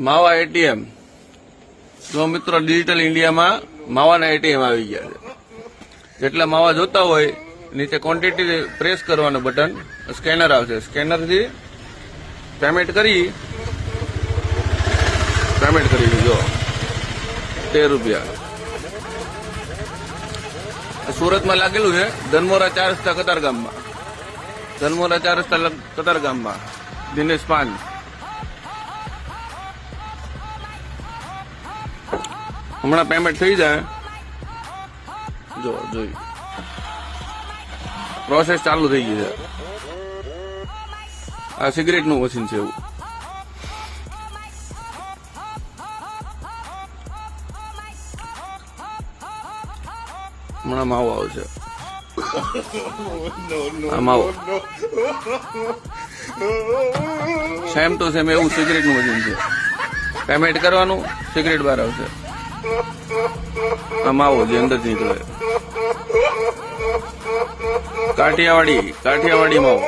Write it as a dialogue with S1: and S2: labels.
S1: માવા એટીએમ જો મિત્રો ડિજિટલ ઇન્ડિયામાં માવાના એટીએમ આવી ગયા છે. જેટલા માવા જોતા હોય નીચે ક્વોન્ટિટી પ્રેસ કરવાનું બટન, સ્કેનર આવશે. સ્કેનરથી પેમેન્ટ કરી જો 13 રૂપિયા. સુરતમાં લાગેલું છે ધનમોરા 4 રસ્તા કતારગામમાં. ધનમોરા 4 રસ્તા કતારગામમાં દિનેશ પાન. હમણાં પેમેન્ટ થઈ જાય. જોઈ પ્રોસેસ ચાલુ થઈ ગઈ છે. આ સિગરેટનું મશીન છે એવું. હમણાં માવો આવશે. આ માવો સેમ ટુ સેમ એવું સિગરેટનું મશીન છે. પેમેન્ટ કરવાનું, સિગરેટ બહાર આવશે. આ માવો જે અંદરથી નીકળે. કાઠિયાવાડી માવો.